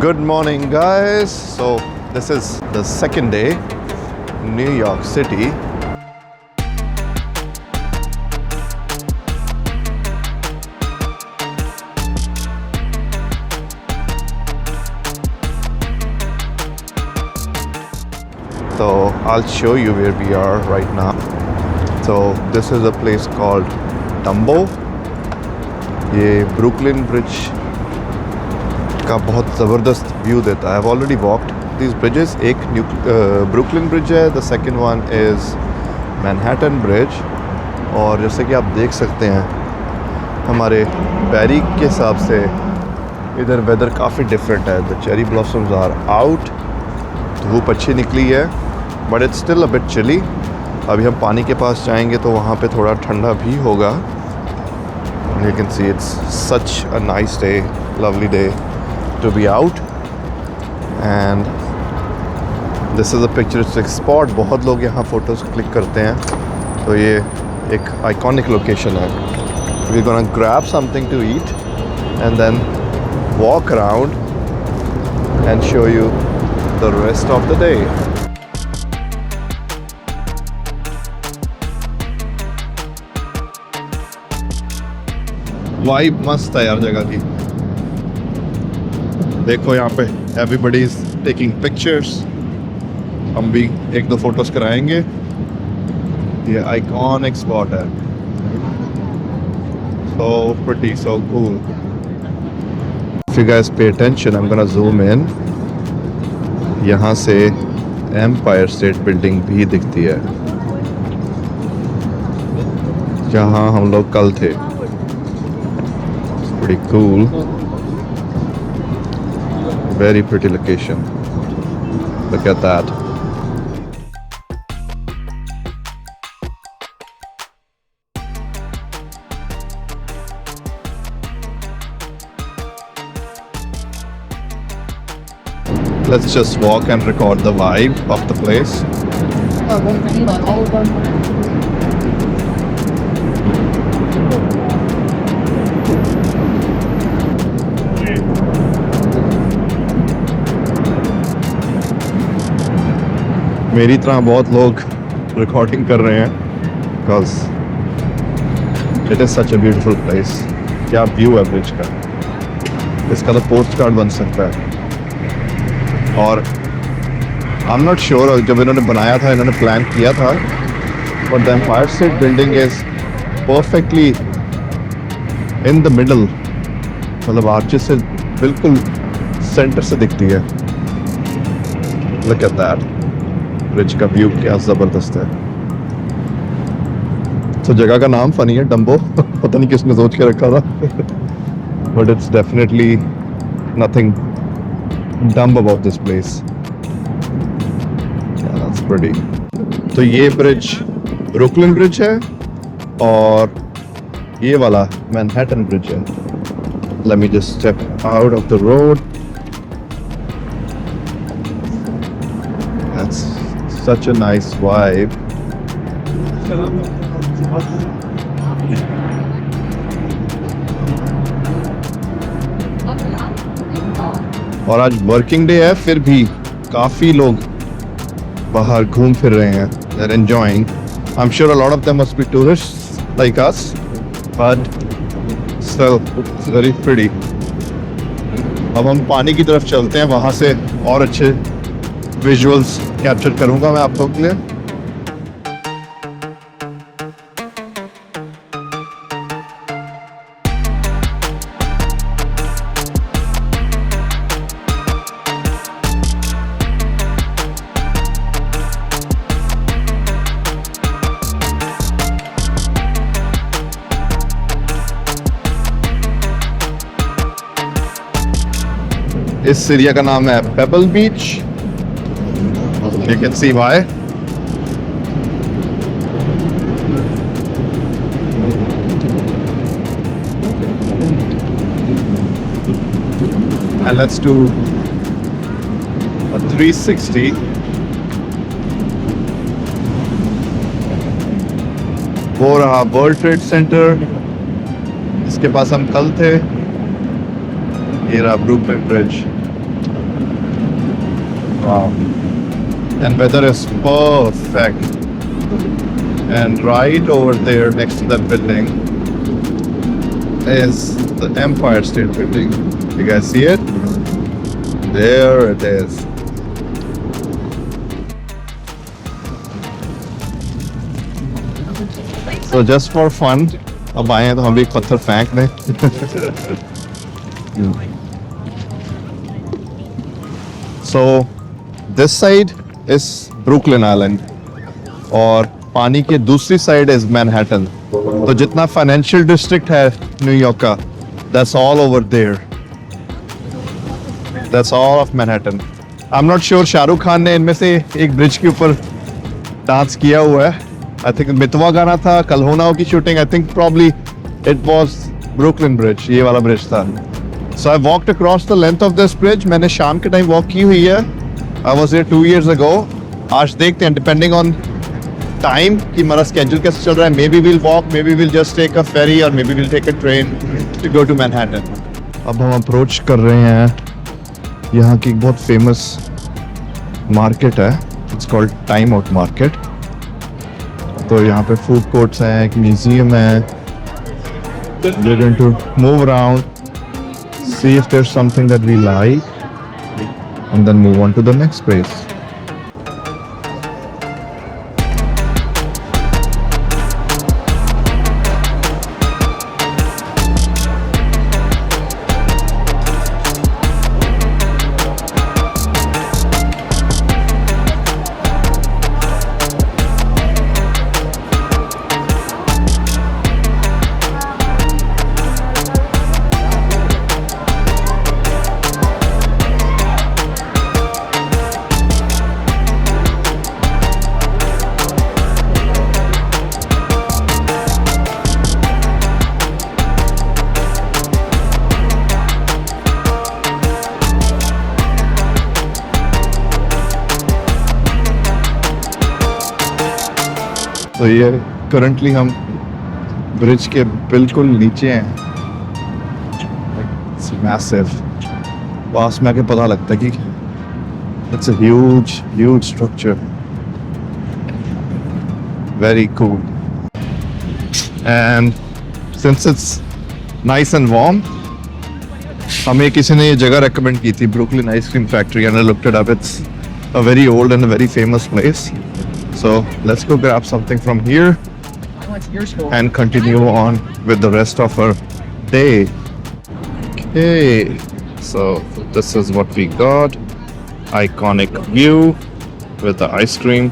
Good morning, guys. So, this is the second day in New York City. So, I'll show you where we are right now. So, this is a place called Dumbo. ये Brooklyn bridge का बहुत ज़बरदस्त view देता है. I've already walked these bridges. एक Brooklyn bridge है, the second one is Manhattan bridge. और जैसे कि आप देख सकते हैं हमारे बैरी के हिसाब से इधर वेदर काफ़ी डिफरेंट है. The cherry blossoms are out, धूप अच्छी निकली है, but it's still a bit chilly. अभी हम पानी के पास जाएंगे तो वहाँ पे थोड़ा ठंडा भी होगा. You can see it's such a nice day, lovely day to be out. And this is a picturesque spot. बहुत लोग यहाँ photos click करते हैं, तो ये एक iconic location है. We're gonna grab something to eat and then walk around and show you the rest of the day. Vibe मस्त है यार जगह की. देखो यहाँ पे एवरीबडी इज टेकिंग पिक्चर्स. हम भी एक दो फोटोज कराएंगे. ये आइकॉनिक स्पॉट है. So pretty, so cool. If you guys pay attention, I'm gonna zoom in. यहाँ से एम्पायर स्टेट बिल्डिंग भी दिखती है जहाँ हम लोग कल थे. Pretty cool. Very pretty location. Look at that. Let's just walk and record the vibe of the place. मेरी तरह बहुत लोग रिकॉर्डिंग कर रहे हैं because it is such a beautiful place. क्या व्यू है ब्रिज का. इसका तो पोस्ट कार्ड बन सकता है. और आई एम नॉट श्योर, जब इन्होंने बनाया था, इन्होंने प्लान किया था, but the Empire State Building is perfectly in the middle. मतलब आर्चेस से बिल्कुल सेंटर से दिखती है. Look at that. ब्रिज का व्यू क्या ज़बरदस्त है. तो जगह का नाम फनी है, डम्बो. पता नहीं किसने सोच के रखा था, but it's definitely nothing dumb about this place. That's pretty. तो ये ब्रिज ब्रुकलिन ब्रिज है और ये वाला मैनहट्टन ब्रिज है. Let me just step out of the road. That's such a nice vibe. और आज वर्किंग डे है, फिर भी काफी लोग बाहर घूम फिर रहे हैं. They're enjoying. I'm sure a lot of them must be tourists like us, but still it's very pretty. अब हम पानी की तरफ चलते हैं, वहां से और अच्छे विजुअल्स कैप्चर करूंगा मैं आप लोगों के लिए. इस एरिया का नाम है payable beach. You can see why. And let's do a 360. वो रहा वर्ल्ड ट्रेड सेंटर, इसके पास हम कल थे. ये रहा Brooklyn bridge. Wow. And weather is perfect. And right over there next to that building is the Empire State Building. You guys see it? There it is. So just for fun, अब आए हैं तो हम भी एक पत्थर फेंक दें. So this side is Brooklyn Island और पानी के दूसरी साइड is Manhattan. तो जितना फाइनेंशियल डिस्ट्रिक्ट है न्यूयॉर्क का, that's all over there. That's all of Manhattan. I'm not sure Shahrukh Khan ने इनमें से एक ब्रिज के ऊपर डांस किया हुआ है. I think मितवा गाना था, कल हो ना हो की shooting. I think probably it was Brooklyn Bridge. ये वाला ब्रिज था. So I walked across the length of this bridge. मैंने शाम के टाइम वॉक की हुई है. I was there 2 years ago. आज देखते हैं depending on time कि हमारा schedule कैसे चल रहा है. Maybe we'll walk, maybe we'll just take a ferry or maybe we'll take a train to go to Manhattan. अब हम approach कर रहे हैं यहाँ की एक बहुत famous market है. It's called Time Out Market. तो यहाँ पे food courts हैं, एक museum है. We're going to move around, see if there's something that we like, and then move on to the next place. तो ये करंटली हम ब्रिज के बिल्कुल नीचे हैं. It's massive. पास में आके पता लगता है कि it's a huge structure. Very cool. And since it's nice and warm, हमें किसी ने ये जगह recommend की थी, Brooklyn Ice Cream Factory, and I looked it up. It's a very old and a very famous place. So let's go grab something from here and continue on with the rest of our day. Okay, so this is what we got. Iconic view with the ice cream.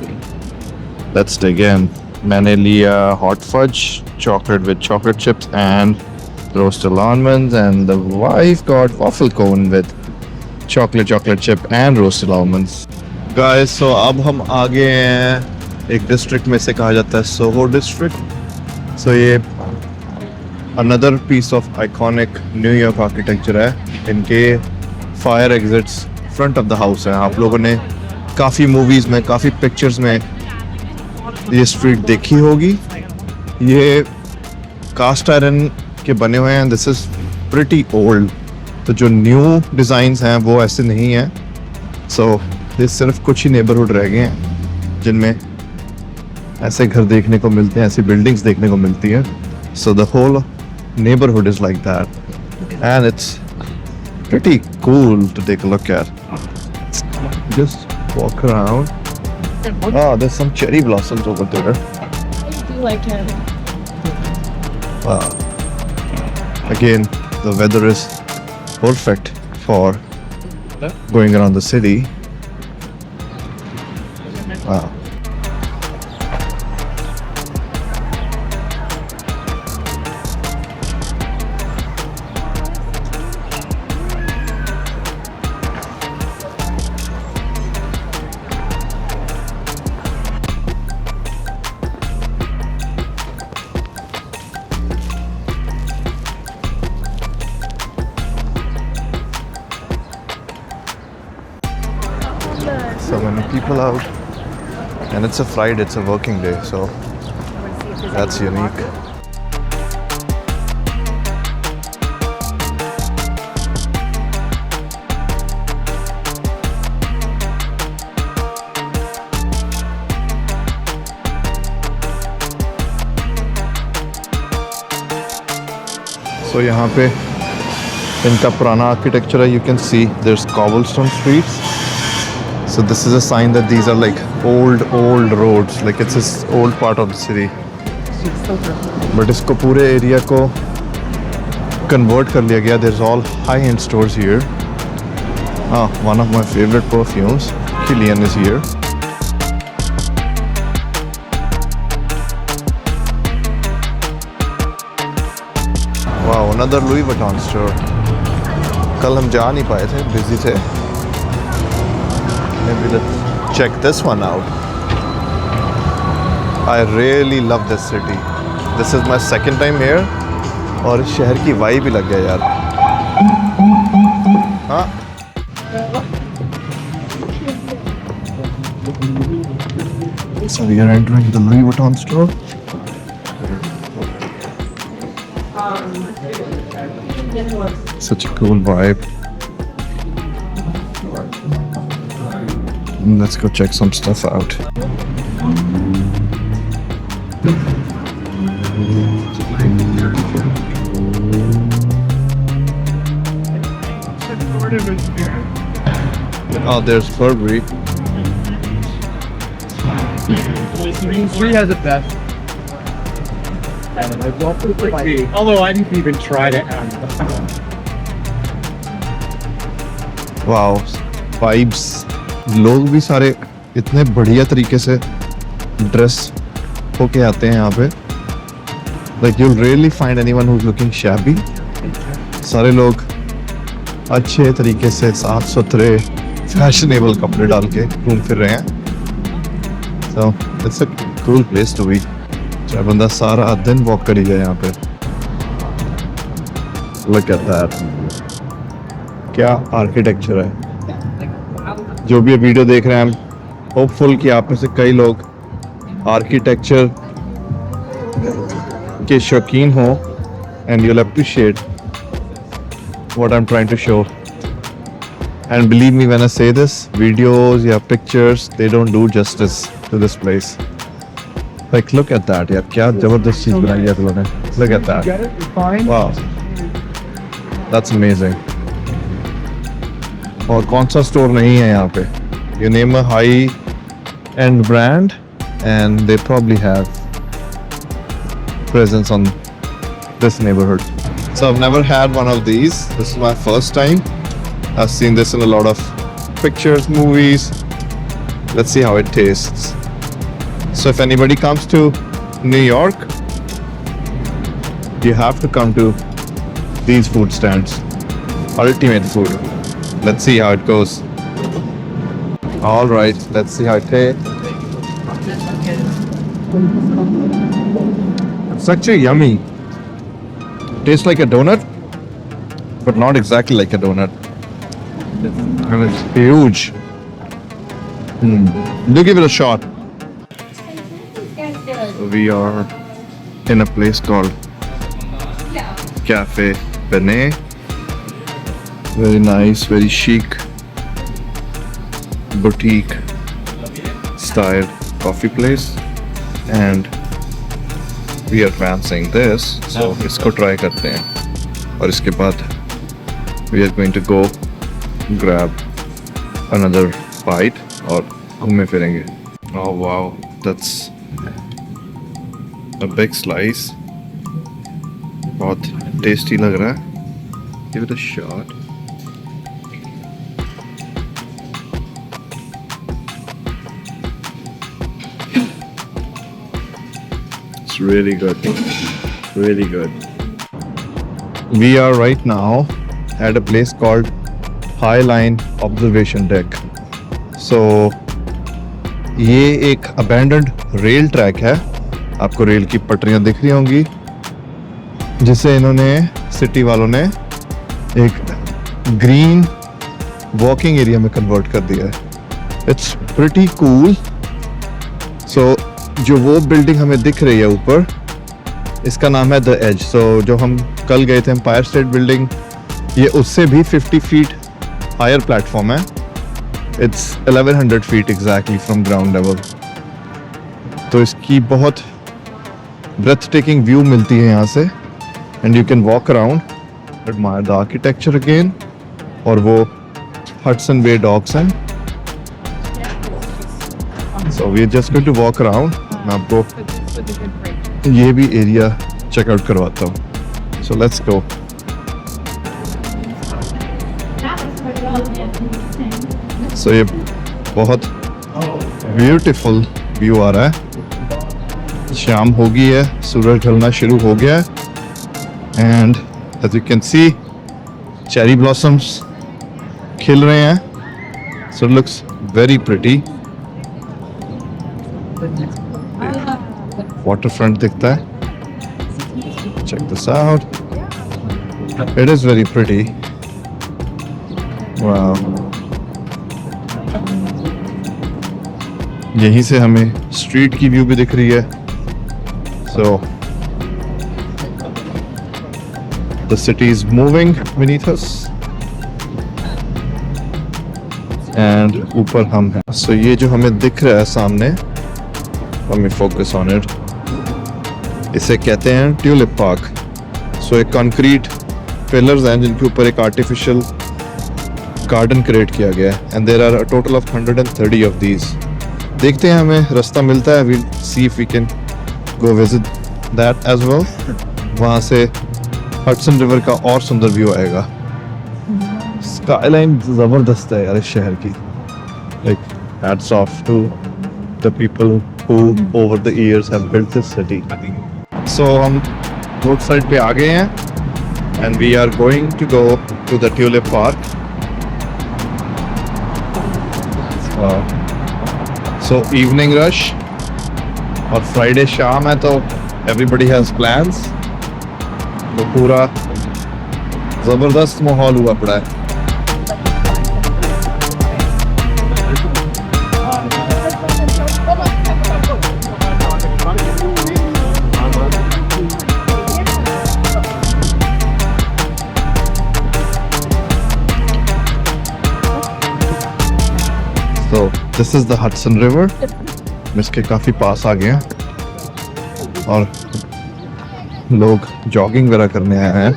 Let's dig in. मैंने लिया hot fudge, chocolate with chocolate chips and roasted almonds, and the wife got waffle cone with chocolate chip and roasted almonds. Guys, so अब हम आ गए हैं एक district में से कहा जाता है सोहो डिस्ट्रिक्ट. सो ये another piece of iconic New York architecture है. इनके fire exits front of the house है. आप लोगों ने काफ़ी मूवीज़ में, काफ़ी पिक्चर्स में ये स्ट्रीट देखी होगी. ये कास्ट आयरन के बने हुए हैं. This is pretty old. तो जो न्यू डिज़ाइंस हैं वो ऐसे नहीं हैं. सो ये सिर्फ कुछ ही नेबरहुड रह गए हैं जिनमें ऐसे घर देखने को मिलते हैं, ऐसी बिल्डिंग्स देखने को मिलती है. So the whole neighborhood is like that, and it's pretty cool to take a look at. Just walk around. Oh, there's some cherry blossoms over there. I do like him. Wow. Again, the weather is perfect for going around the city. Wow. So many people out, and it's a Friday, it's a working day, so that's unique. So यहाँ पे इनका पुराना architecture है. You can see there's cobblestone streets. So this is a sign that these are like old roads. Like it's this old part of the city. But इसको पूरे area को convert कर लिया गया. There's all high-end stores here. One of my favorite perfumes, Kilian, is here. Wow, another Louis Vuitton store. कल हम जा नहीं पाए थे, busy थे. Maybe let's check this one out. I really love this city. This is my second time here. और इस शहर की वाइब ही लग गया यार. हाँ. So we are entering the Louis Vuitton store. Such a cool vibe. Let's go check some stuff out. Oh, there's Burberry. Three has the best. Although I didn't even try to add. Wow, vibes. लोग भी सारे इतने बढ़िया तरीके से dress होके आते हैं यहाँ पे. Like you'll rarely find anyone who's looking shabby. सारे लोग अच्छे तरीके से साफ सुथरे फैशनेबल कपड़े डाल के घूम फिर रहे हैं. So it's a cool place to be. चाहे बंदा सारा दिन वॉक कर ही जाए यहाँ पे. Look at that. क्या आर्किटेक्चर है. जो भी वीडियो देख रहे हैं, I'm hopeful कि आप में से कई लोग आर्किटेक्चर के शौकीन हो and you'll appreciate what I'm trying to show. And believe me when I say this, videos या pictures, they don't do justice to this place. Like look at that यार, क्या जबरदस्त चीज बनाई है तुम लोगों ने. Look at that. Get it? You're fine. Wow. That's amazing. और कौन सा स्टोर नहीं है यहाँ पे. You name a high-end brand and they probably have presence on this neighborhood. So I've never had one of these. This is my first time. I've seen this in a lot of pictures, movies. Let's see how it tastes. So if anybody comes to New York, you have to come to these food stands. Ultimate food. Let's see how it goes. All right, let's see how it tastes. It's actually yummy. Tastes like a donut, but not exactly like a donut. And it's huge. Do give it a shot. We are in a place called Cafe Benet. Very nice, very chic, boutique style coffee place, and we are fancying this, so इसको try करते हैं. और इसके बाद we are going to go grab another bite और घूमे फिरेंगे. Oh wow, that's a big slice. बहुत tasty लग रहा है. Give it a shot. It's really good. Really good. We are right now at a place called High Line Observation Deck. So ये एक abandoned rail track है. आपको rail की पटरियां दिख रही होंगी, जिसे इन्होंने सिटी वालों ने एक ग्रीन वॉकिंग एरिया में कन्वर्ट कर दिया है. It's pretty cool. सो जो वो बिल्डिंग हमें दिख रही है ऊपर, इसका नाम है द एज. सो जो हम कल गए थे एम्पायर स्टेट बिल्डिंग, ये उससे भी 50 फीट हायर प्लेटफॉर्म है. It's 1100 feet exactly from ground level. तो इसकी बहुत ब्रेथ टेकिंग व्यू मिलती है यहाँ से. and you can walk around, admire the architecture again. और वो Hudson Bay Docks हैं. So we're just going to walk around. मैं आपको ये भी एरिया चेक आउट करवाता हूँ. So let's go. So ये बहुत ब्यूटीफुल व्यू आ रहा है. शाम हो गई है, सूरज ढलना शुरू हो गया है. And as you can see, cherry blossoms खिल रहे हैं. So it looks very pretty. Waterfront दिखता है. Check this out. It is very pretty. Wow. यहीं से हमें स्ट्रीट की व्यू भी दिख रही है. So the city is moving beneath us. And ऊपर हम हैं. So ये जो हमें दिख रहा है सामने, let me focus on it. इसे कहते हैं ट्यूलिप पार्क. So एक कंक्रीट पिलर्स हैं जिनके ऊपर एक आर्टिफिशियल गार्डन क्रिएट किया गया है. And there are a total of 130 of these. देखते हैं हमें रास्ता मिलता है. We'll see if we can go visit that as well. वहाँ से हडसन रिवर का और सुंदर व्यू आएगा. स्काईलाइन ज़बरदस्त है यार इस शहर की. Like hats off to the people who over the years have built this city. So हम रोड साइड पे आ गए हैं and we are going to go to the Tulip Park. So evening rush और Friday शाम है तो everybody has plans. तो पूरा ज़बरदस्त माहौल हुआ पड़ा है. So this is the Hudson River. हम इसके काफ़ी पास आ गए हैं और लोग जॉगिंग वगैरह करने आए हैं.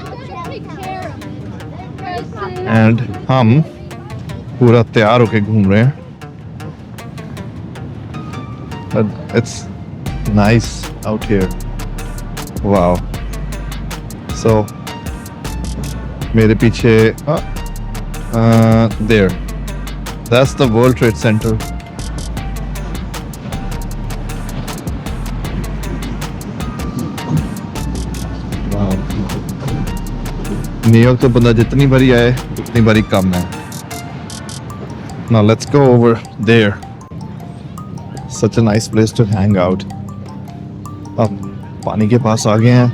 एंड हम पूरा तैयार होके घूम रहे हैं. It's nice out here. Wow. So मेरे पीछे there. That's the World Trade Center. Wow. New York तो बंदा जितनी बारी आए उतनी बारी कम है. Now let's go over there. Such a nice place to hang out. अब पानी के पास आ गए हैं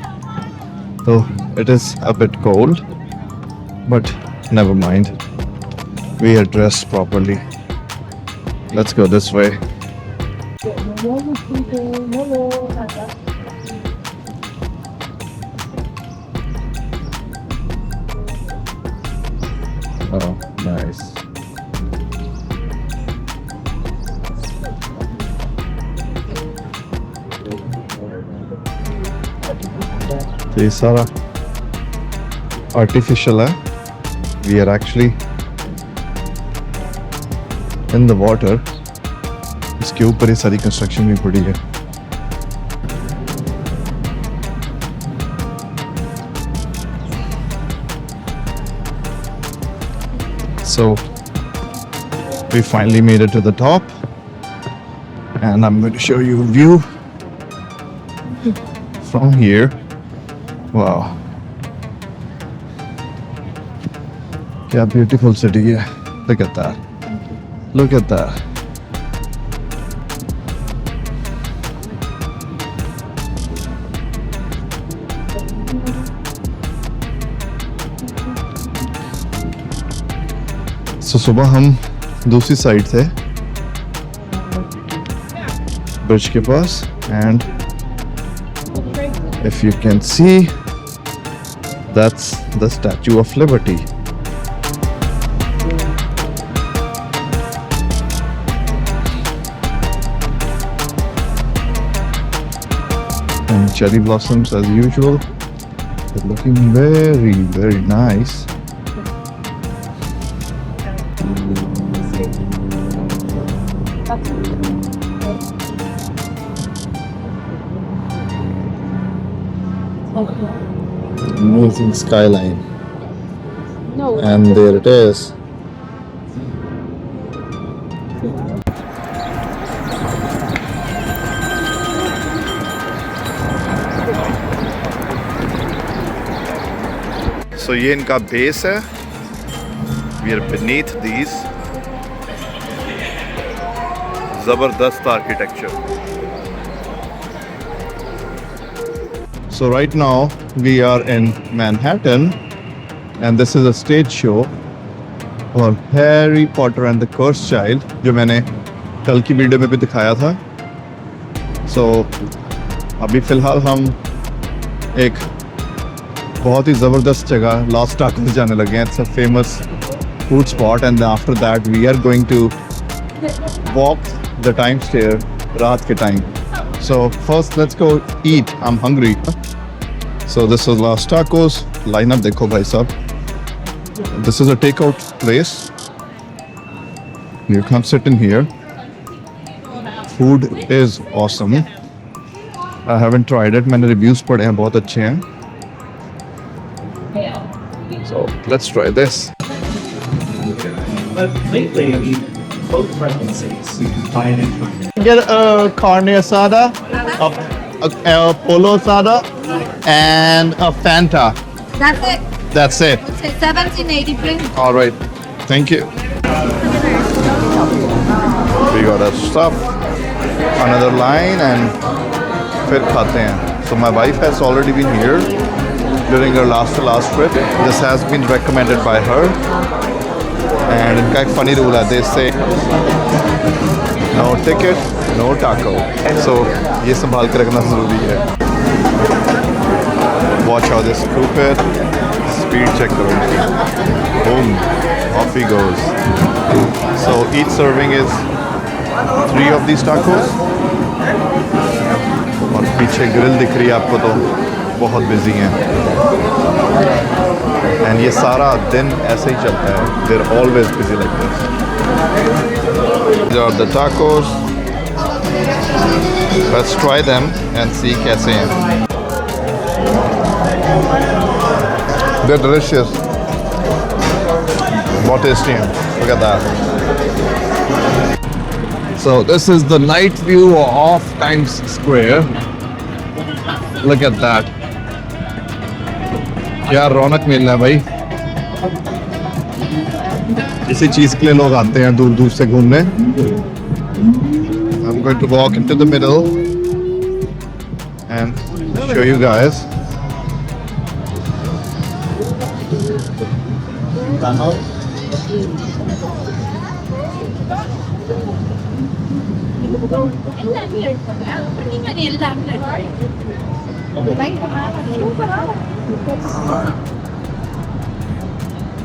तो it is a bit cold, but never mind. We are dressed properly. Let's go this way. Oh, nice. तो ये सारा artificial है. We are actually in the water. इसके ऊपर ये सारी कंस्ट्रक्शन भी पड़ी है. So we finally made it to the top and I'm going to show you a view from here. Wow. क्या beautiful city है. Look at that. Look at that. So सुबह हम दूसरी साइड थे ब्रिज के पास and if you can see that's the Statue of Liberty. And cherry blossoms as usual. Looking very, very nice. Amazing skyline. No. And there it is. So ये इनका base है. We are beneath these. Zabardast architecture. So right now we are in Manhattan, and this is a stage show for Harry Potter and the Cursed Child, जो मैंने कल की video में भी दिखाया था. So अभी फिलहाल हम एक बहुत ही ज़बरदस्त जगह लॉस्ट टाकोस जाने लगे हैं. It's a famous food spot, and after that we are going to walk the time stair रात के time. So first let's go eat. I'm hungry. So this is Las Tacos. Line up देखो भाई साहब. This is a takeout place. You come sit in here. Food is awesome. I haven't tried it. मैंने reviews पढ़े हैं, बहुत अच्छे हैं. So let's try this. But lately, both preferences you can find in Get a carne asada, a polo asada, and a Fanta. That's it. That's it. It's 1780, please. All right. Thank you. We got our stuff. Another line and फिर खाते हैं. So my wife has already been here during her last trip. This has been recommended by her. And इनका एक funny rule है. They say no ticket, no taco. So ये संभाल के रखना ज़रूरी है. Watch how they scoop it. Speed check करो इनकी. Boom. Off he goes. So each serving is 3 of these tacos. और पीछे ग्रिल दिख रही है आपको, तो बहुत बिजी हैं. एंड ये सारा दिन ऐसे ही चलता है. They're always busy like this. These are the tacos. Let's try them and see कैसे हैं. They're delicious. बहुत tasty हैं. Look at that. So this is the night view of Times Square. Look at that. क्या रौनक मिल रहा है भाई. इसी चीज के लिए लोग आते हैं दूर दूर से घूमने. I'm going to walk into the middle and show you guys.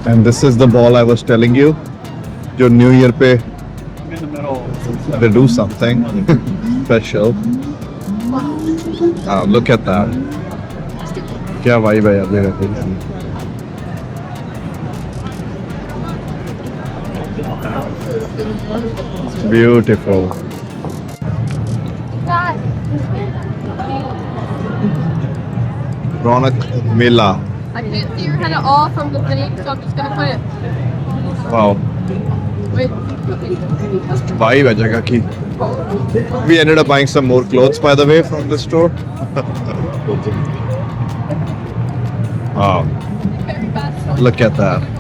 And this is the ball I was telling you. जो New Year पे they do something special. Look at that. क्या vibe है यार मेरे को. Beautiful. Ronak Mela. I can't see your head at all from the thing, so I'm just gonna put it. Wow. Wait. Vibe है जगह की. We ended up buying some more clothes, by the way, from the store. Wow. Very fast. Look at that.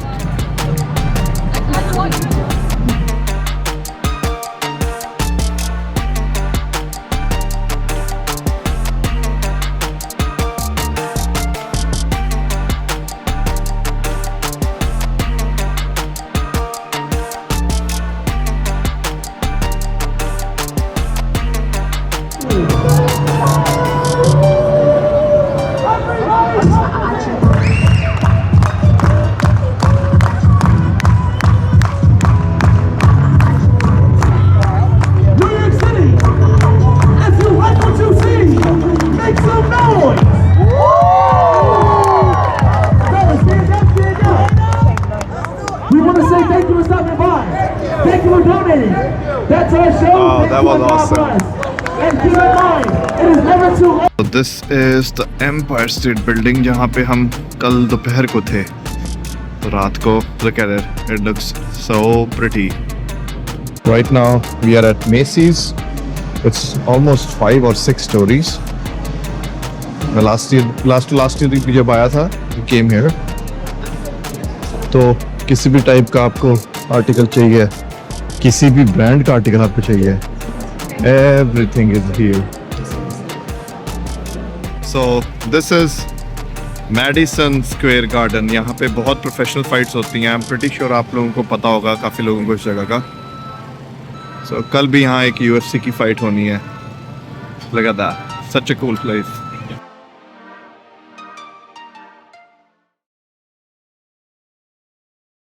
for donating. That's our show. Wow, Thanks that to was God awesome. bless. And keep in mind, it is never too late. So this is the Empire State Building जहाँ पे हम कल दोपहर को थे. तो रात को look at it. It looks so pretty. Right now we are at Macy's. It's almost 5 or 6 stories. मैं last year भी जब आया था, we came here. तो किसी भी टाइप का आपको आर्टिकल चाहिए, किसी भी ब्रांड का आर्टिकल आपको चाहिए, everything is here. So this is Madison Square Garden. यहाँ पे बहुत प्रोफेशनल फाइट्स होती हैं. I'm pretty sure आप लोगों को पता होगा, काफ़ी लोगों को इस जगह का. So कल भी यहाँ एक UFC की फाइट होनी है. Look at that. Such a cool place.